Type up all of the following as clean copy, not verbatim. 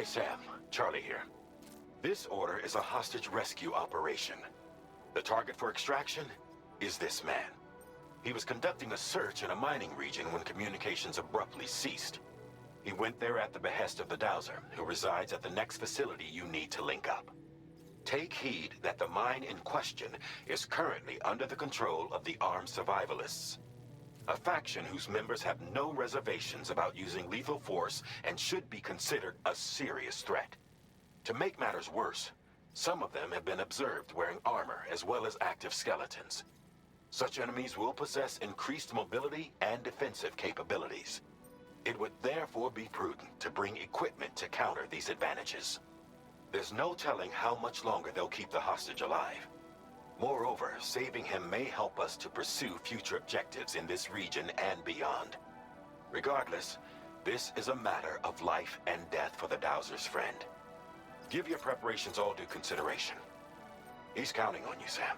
Hey Sam, Charlie here. This order is a hostage rescue operation. The target for extraction is this man. He was conducting a search in a mining region when communications abruptly ceased. He went there at the behest of the Dowser, who resides at the next facility you need to link up. Take heed that the mine in question is currently under the control of the armed Survivalists, a faction whose members have no reservations about using lethal force and should be considered a serious threat. To make matters worse, some of them have been observed wearing armor as well as active skeletons. Such enemies will possess increased mobility and defensive capabilities. It would therefore be prudent to bring equipment to counter these advantages. There's no telling how much longer they'll keep the hostage alive. Moreover, saving him may help us to pursue future objectives in this region and beyond. Regardless, this is a matter of life and death for the Dowser's friend. Give your preparations all due consideration. He's counting on you, Sam.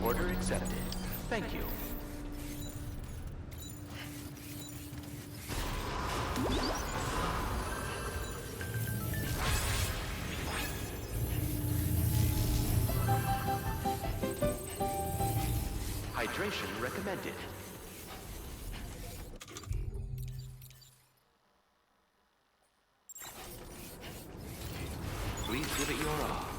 Order accepted. Thank you. Hydration recommended. Please give it your all.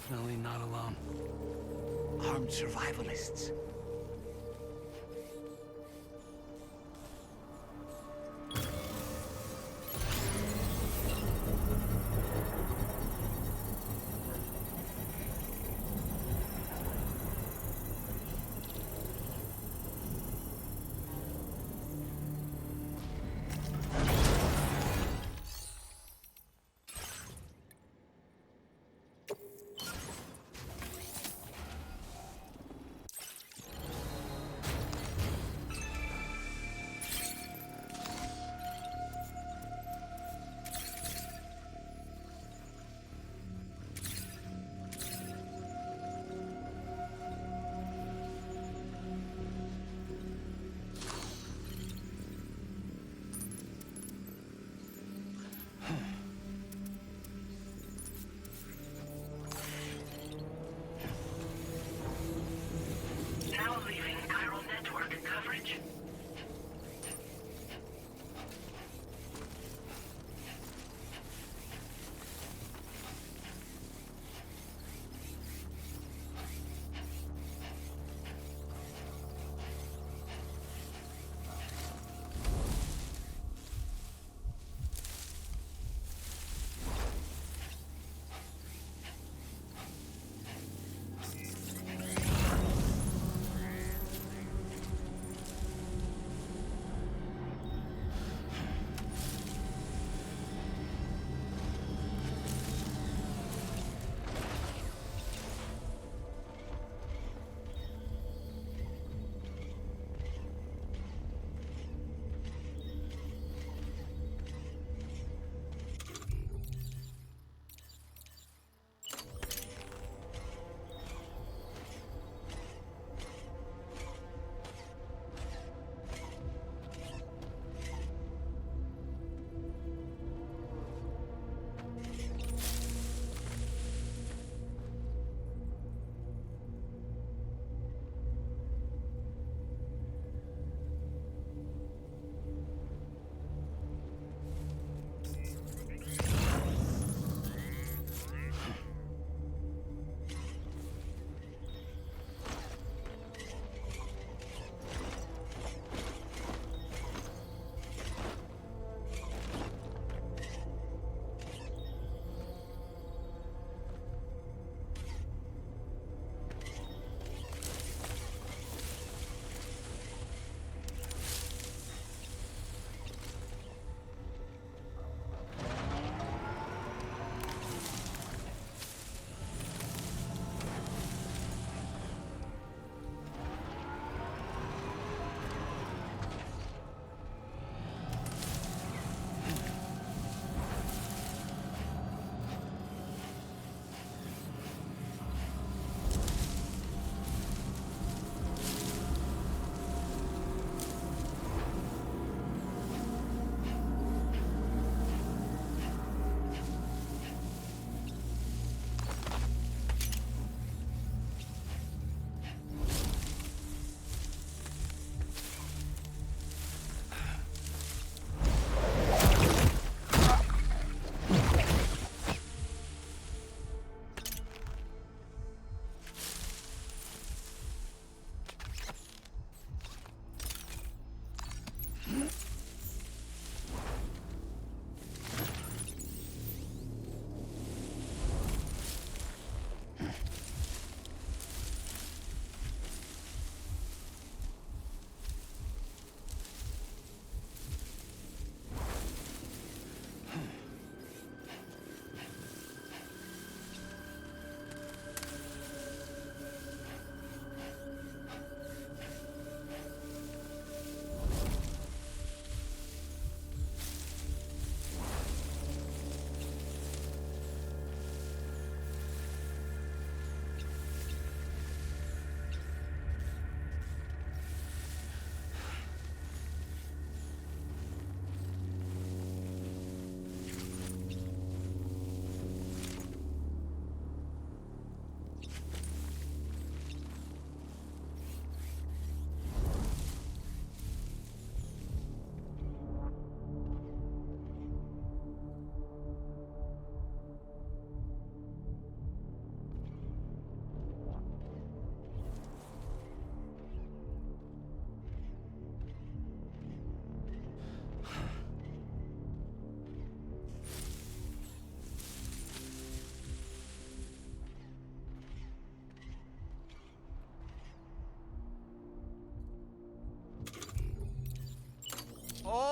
definitely not alone. Armed survivalists. Now leaving chiral network coverage.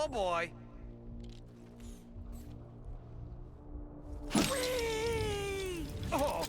Oh boy. Whee! Oh.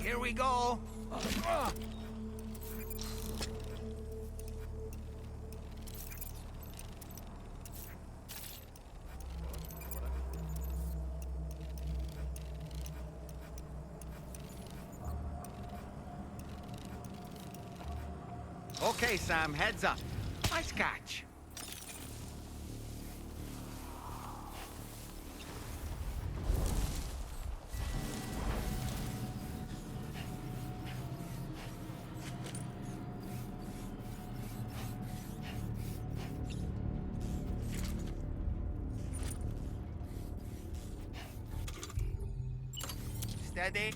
Here we go. Okay, Sam, heads up. Nice catch. Steady.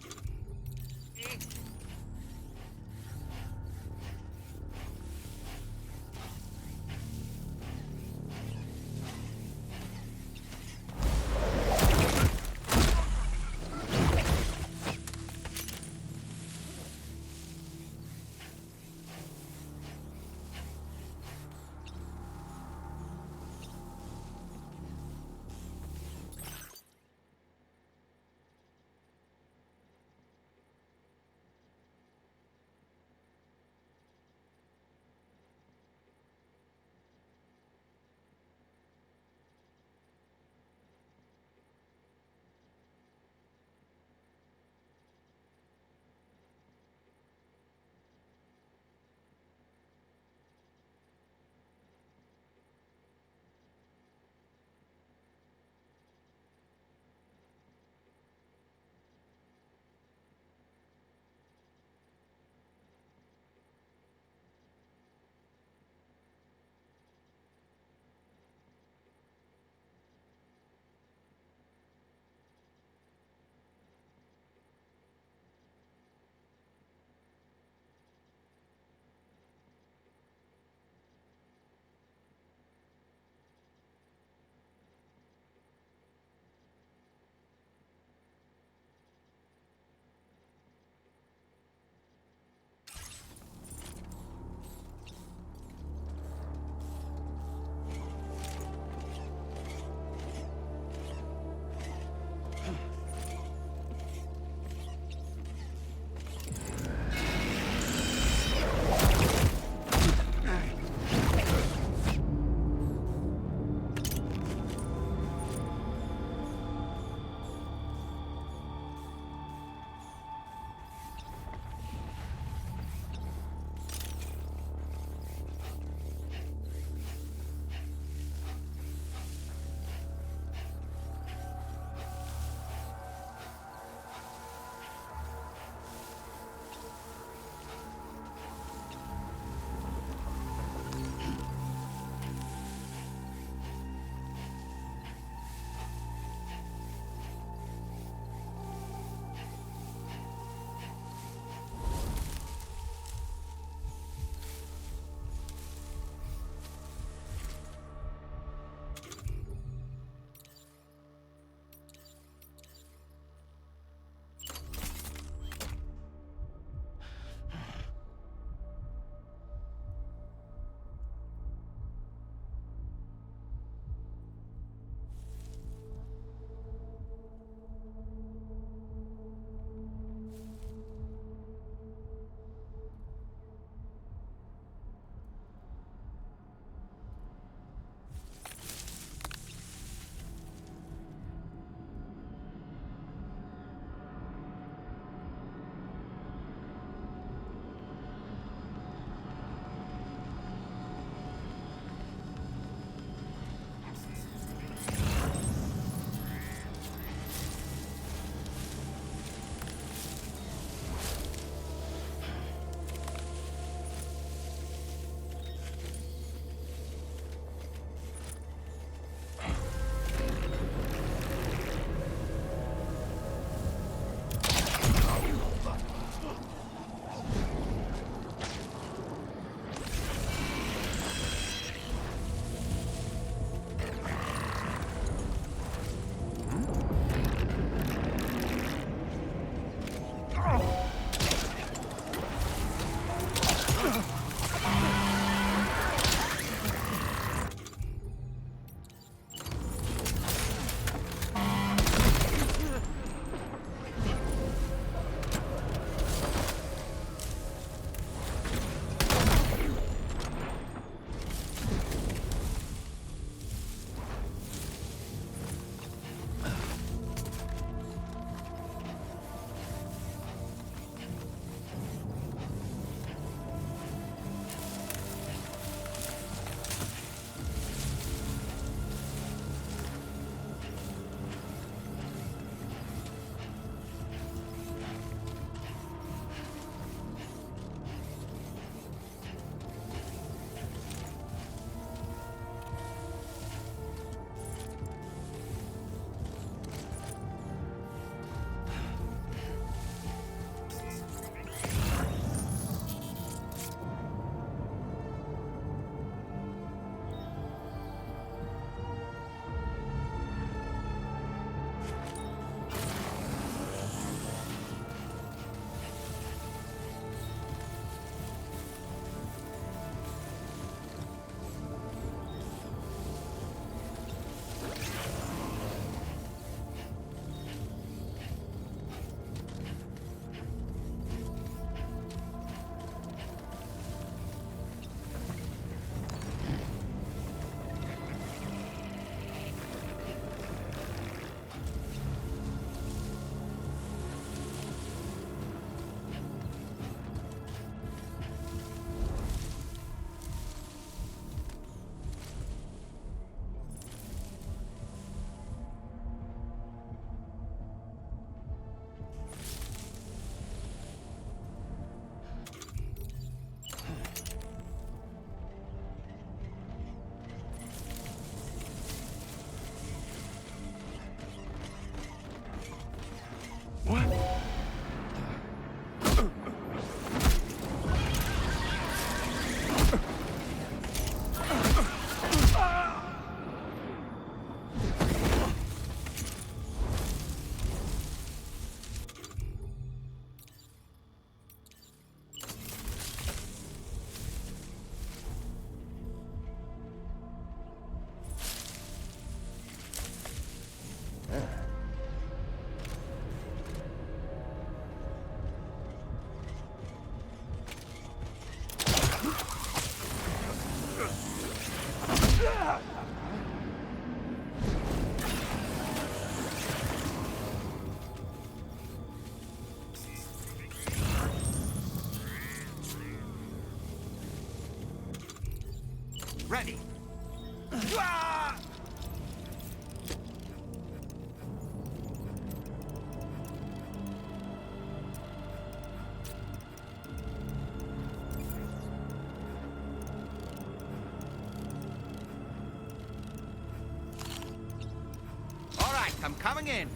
Ah! All right, I'm coming in.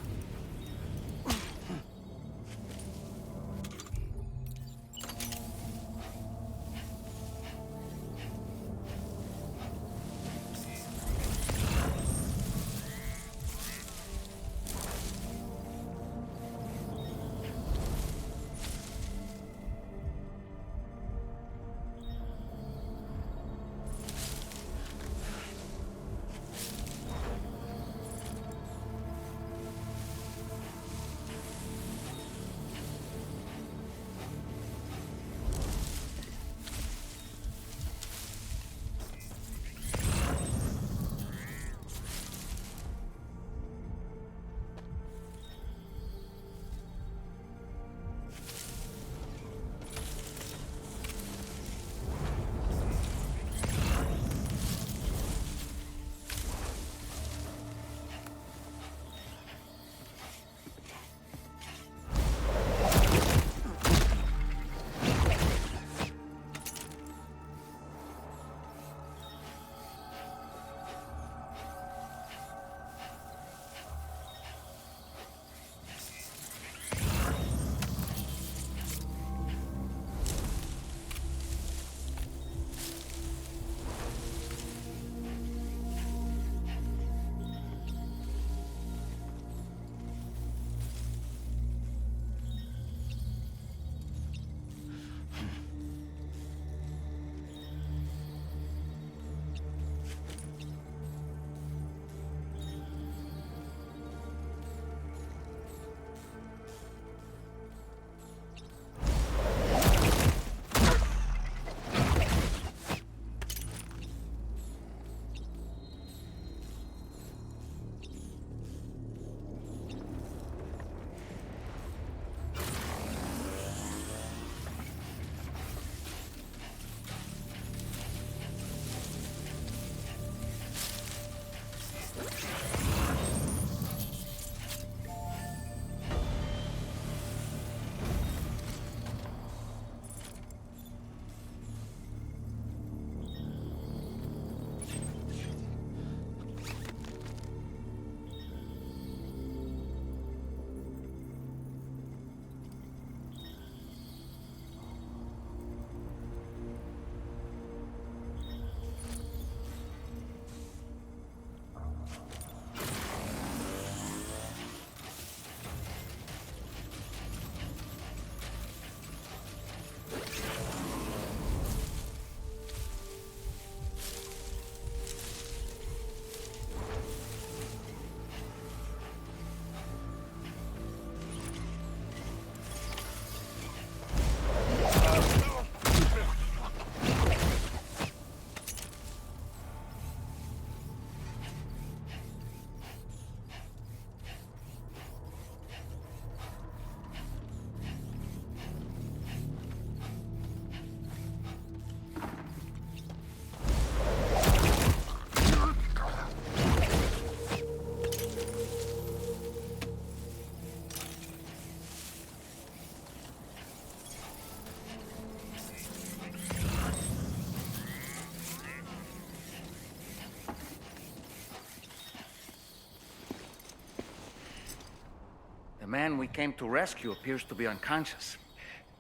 The man we came to rescue appears to be unconscious.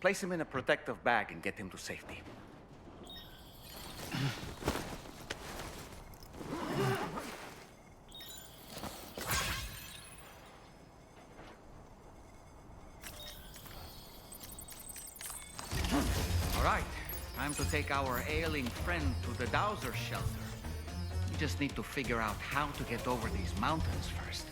Place him in a protective bag and get him to safety. All right, time to take our ailing friend to the Dowser shelter. We just need to figure out how to get over these mountains first.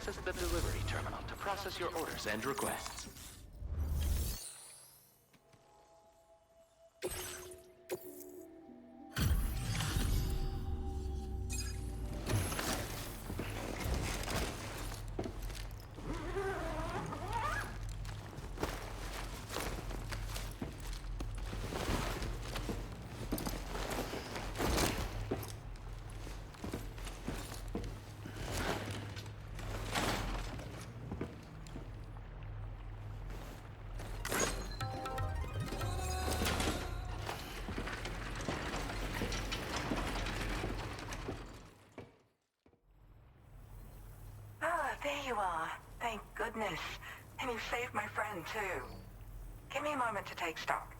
access the delivery terminal to process your orders and requests. There you are. Thank goodness. And you saved my friend, too. Give me a moment to take stock.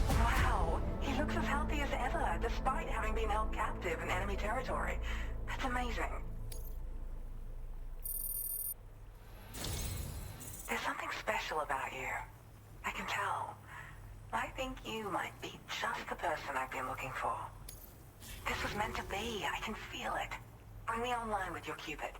Wow, he looks as healthy as ever, despite having been held captive in enemy territory. That's amazing. There's something special about you. I can tell. I think you might be just the person I've been looking for. This was meant to be. I can feel it. Bring me online with your Cupid.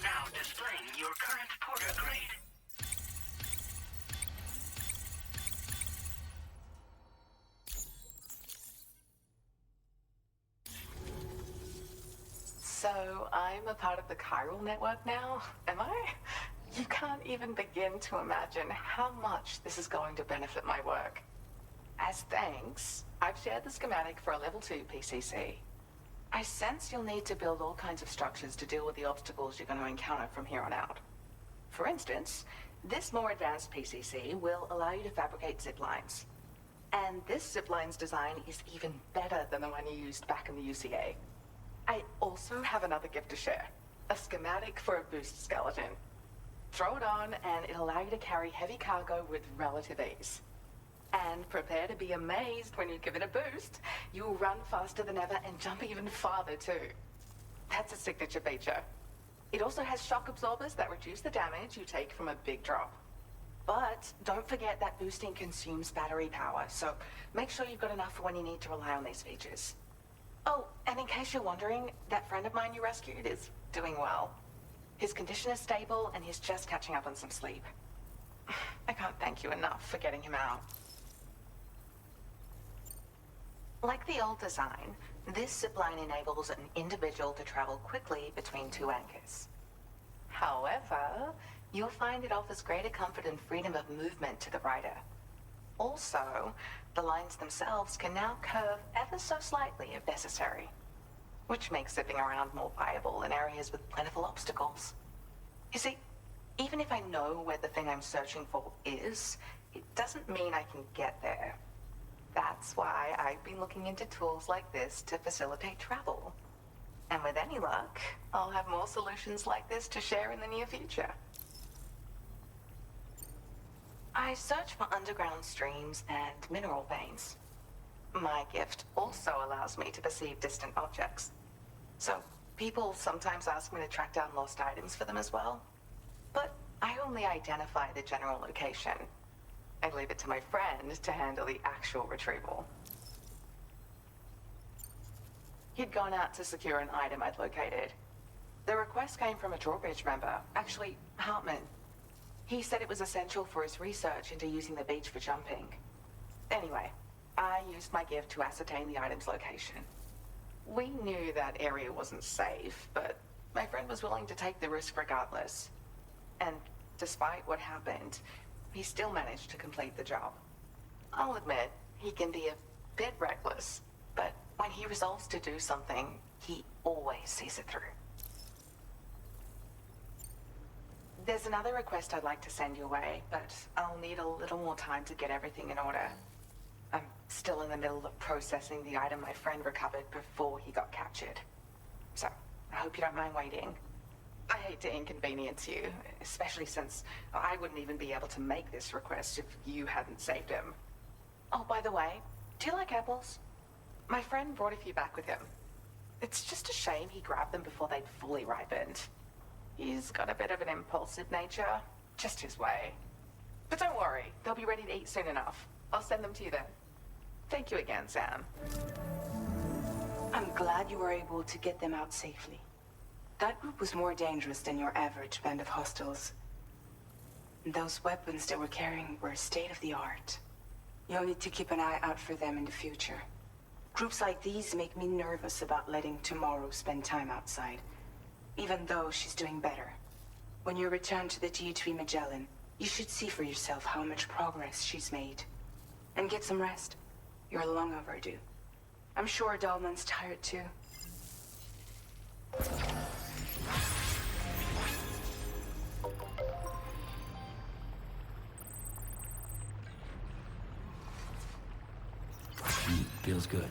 Now displaying your current porter grade. So I'm a part of the chiral network now, am I? You can't even begin to imagine how much this is going to benefit my work. As thanks, I've shared the schematic for a level 2 PCC. I sense you'll need to build all kinds of structures to deal with the obstacles you're going to encounter from here on out. For instance, this more advanced PCC will allow you to fabricate zip lines. And this zip line's design is even better than the one you used back in the UCA. I also have another gift to share, a schematic for a boost skeleton. Throw it on and it'll allow you to carry heavy cargo with relative ease. And prepare to be amazed when you give it a boost. You'll run faster than ever and jump even farther too. That's a signature feature. It also has shock absorbers that reduce the damage you take from a big drop. But don't forget that boosting consumes battery power, so make sure you've got enough for when you need to rely on these features. Oh, and in case you're wondering, that friend of mine you rescued is doing well. His condition is stable and he's just catching up on some sleep. I can't thank you enough for getting him out. Like the old design, this zipline enables an individual to travel quickly between two anchors. However, you'll find it offers greater comfort and freedom of movement to the rider. Also, the lines themselves can now curve ever so slightly if necessary, which makes zipping around more viable in areas with plentiful obstacles. You see, even if I know where the thing I'm searching for is, it doesn't mean I can get there. That's why I've been looking into tools like this to facilitate travel. And with any luck, I'll have more solutions like this to share in the near future. I search for underground streams and mineral veins. My gift also allows me to perceive distant objects. So people sometimes ask me to track down lost items for them as well. But I only identify the general location. I leave it to my friend to handle the actual retrieval. He'd gone out to secure an item I'd located. The request came from a drawbridge member, actually Hartman. He said it was essential for his research into using the beach for jumping. Anyway, I used my gift to ascertain the item's location. We knew that area wasn't safe, but my friend was willing to take the risk regardless. And despite what happened, he still managed to complete the job. I'll admit, he can be a bit reckless, but when he resolves to do something, he always sees it through. There's another request I'd like to send your way, but I'll need a little more time to get everything in order. I'm still in the middle of processing the item my friend recovered before he got captured. So, I hope you don't mind waiting. I hate to inconvenience you, especially since I wouldn't even be able to make this request if you hadn't saved him. Oh, by the way, do you like apples? My friend brought a few back with him. It's just a shame he grabbed them before they'd fully ripened. He's got a bit of an impulsive nature, just his way. But don't worry, they'll be ready to eat soon enough. I'll send them to you then. Thank you again, Sam. I'm glad you were able to get them out safely. That group was more dangerous than your average band of hostiles. Those weapons they were carrying were state-of-the-art. You'll need to keep an eye out for them in the future. Groups like these make me nervous about letting Tomorrow spend time outside, even though she's doing better. When you return to the G3 Magellan, you should see for yourself how much progress she's made. And get some rest. You're long overdue. I'm sure Dahlman's tired too. Feels good.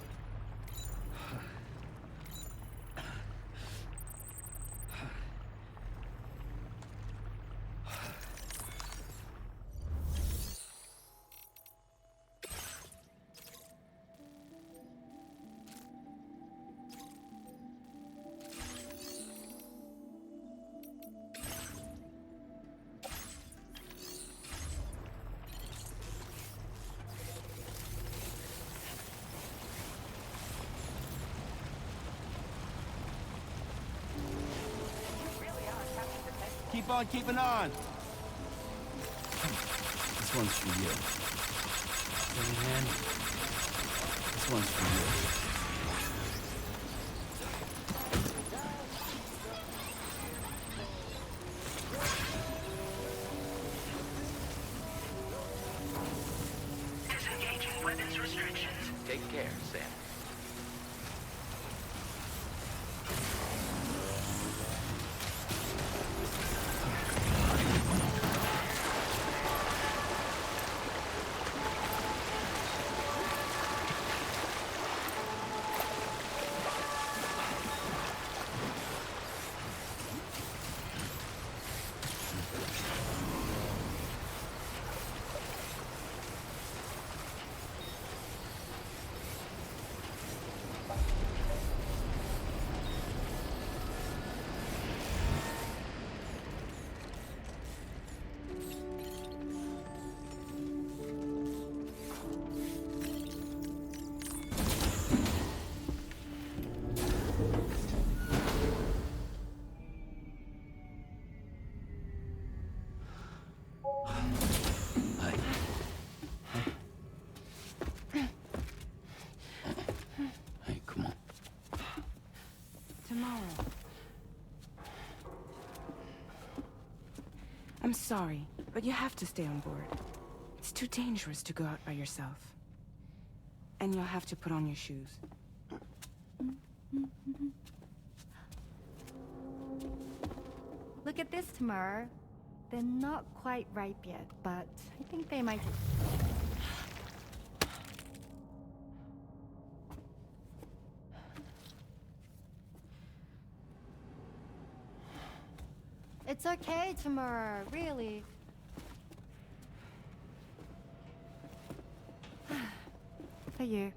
Keep on keeping on. This one's for you. And this one's for you. Disengaging weapons restrictions. Take care, Sam. Hey, come on. Tomorrow. I'm sorry, but you have to stay on board. It's too dangerous to go out by yourself. And you'll have to put on your shoes. Look at this, Tamar. They're not quite ripe yet, but I think they might... It's okay, Tamar, really. For you.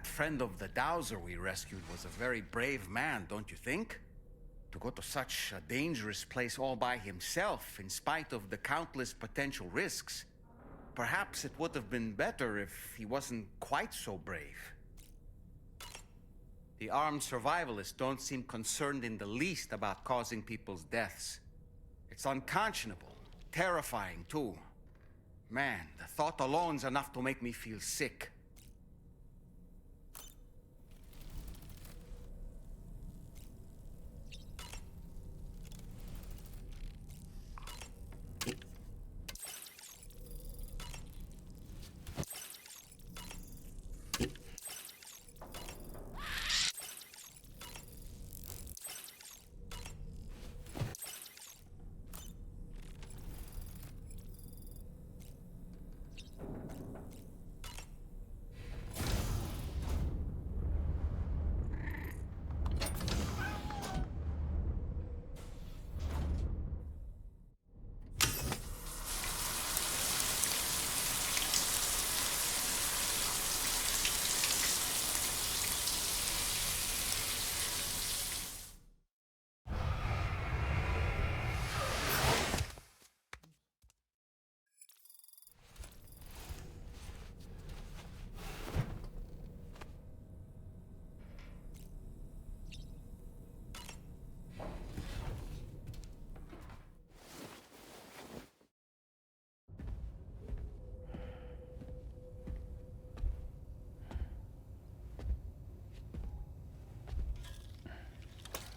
That friend of the Dowser we rescued was a very brave man, don't you think? To go to such a dangerous place all by himself, in spite of the countless potential risks. Perhaps it would have been better if he wasn't quite so brave. The armed survivalists don't seem concerned in the least about causing people's deaths. It's unconscionable, terrifying too. Man, the thought alone's enough to make me feel sick.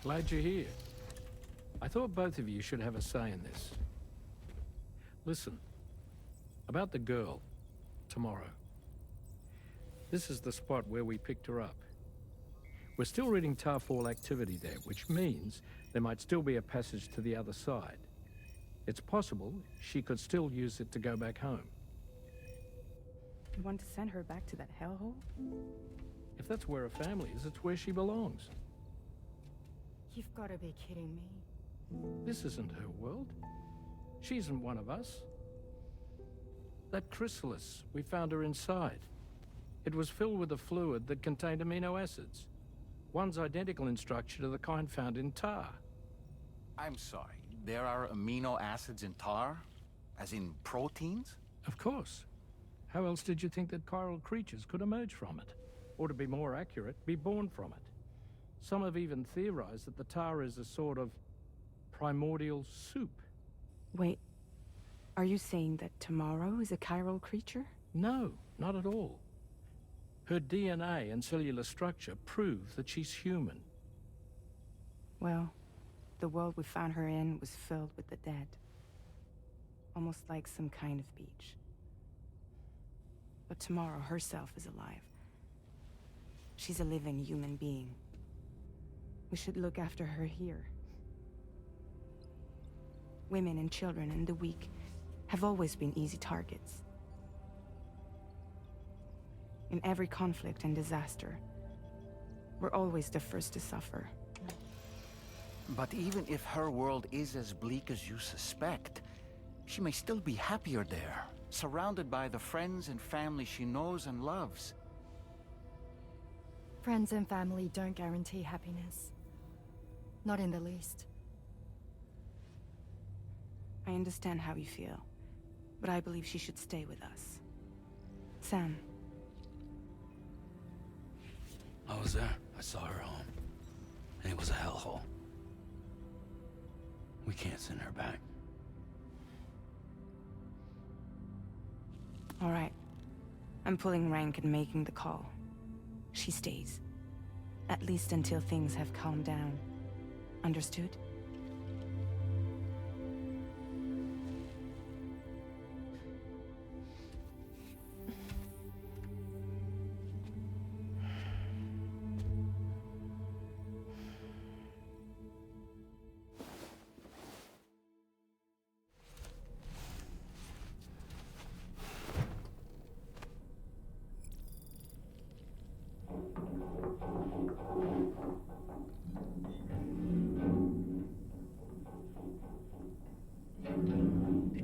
Glad you're here. I thought both of you should have a say in this. Listen, about the girl, tomorrow. This is the spot where we picked her up. We're still reading Tarfall activity there, which means there might still be a passage to the other side. It's possible she could still use it to go back home. You want to send her back to that hellhole? If that's where her family is, it's where she belongs. You've got to be kidding me. This isn't her world. She isn't one of us. That chrysalis, we found her inside. It was filled with a fluid that contained amino acids. One's identical in structure to the kind found in tar. I'm sorry, there are amino acids in tar? As in proteins? Of course. How else did you think that chiral creatures could emerge from it? Or to be more accurate, be born from it? Some have even theorized that the tar is a sort of primordial soup. Wait, are you saying that tomorrow is a chiral creature? No, not at all. Her DNA and cellular structure prove that she's human. Well, the world we found her in was filled with the dead. Almost like some kind of beach. But tomorrow herself is alive. She's a living human being. We should look after her here. Women and children and the weak have always been easy targets. In every conflict and disaster, we're always the first to suffer. But even if her world is as bleak as you suspect, she may still be happier there, surrounded by the friends and family she knows and loves. Friends and family don't guarantee happiness. Not in the least. I understand how you feel, but I believe she should stay with us. Sam. I was there. I saw her home. And it was a hellhole. We can't send her back. All right. I'm pulling rank and making the call. She stays. At least until things have calmed down. Understood?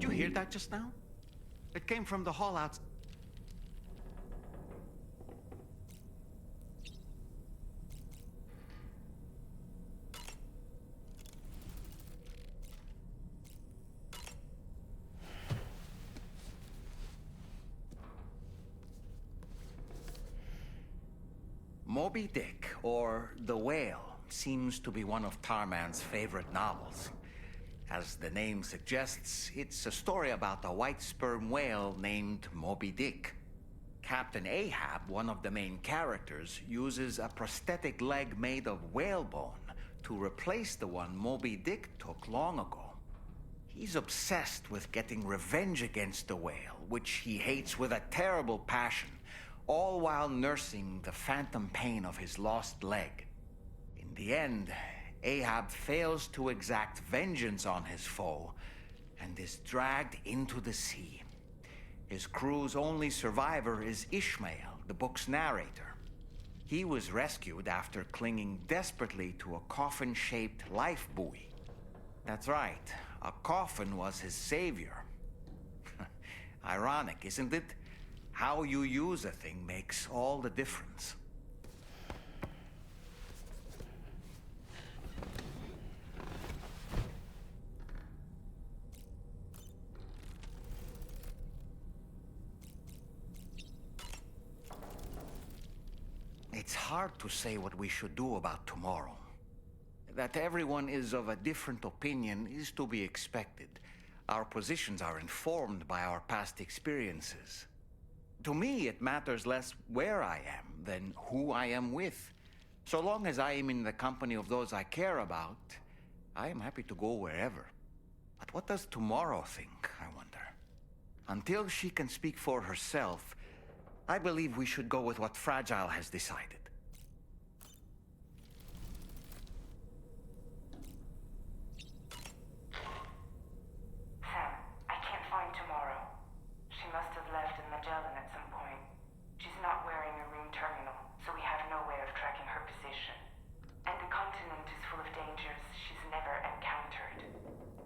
Did you hear that just now? It came from the hall outside. Moby Dick, or The Whale, seems to be one of Tarman's favorite novels. As the name suggests, it's a story about a white sperm whale named Moby Dick. Captain Ahab, one of the main characters, uses a prosthetic leg made of whalebone to replace the one Moby Dick took long ago. He's obsessed with getting revenge against the whale, which he hates with a terrible passion, all while nursing the phantom pain of his lost leg. In the end, Ahab fails to exact vengeance on his foe and is dragged into the sea. His crew's only survivor is Ishmael, the book's narrator. He was rescued after clinging desperately to a coffin-shaped life buoy. That's right, a coffin was his savior. Ironic, isn't it? How you use a thing makes all the difference. It's hard to say what we should do about tomorrow. That everyone is of a different opinion is to be expected. Our positions are informed by our past experiences. To me, it matters less where I am than who I am with. So long as I am in the company of those I care about, I am happy to go wherever. But what does tomorrow think, I wonder? Until she can speak for herself, I believe we should go with what Fragile has decided. Sam, I can't find Tomorrow. She must have left in Magellan at some point. She's not wearing a room terminal, so we have no way of tracking her position. And the continent is full of dangers she's never encountered.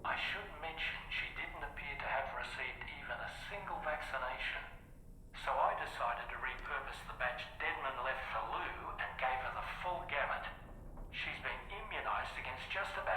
I should mention she didn't appear to have received even a single vaccination. So I decided to repurpose the batch Deadman left for Lou and gave her the full gamut. She's been immunized against just about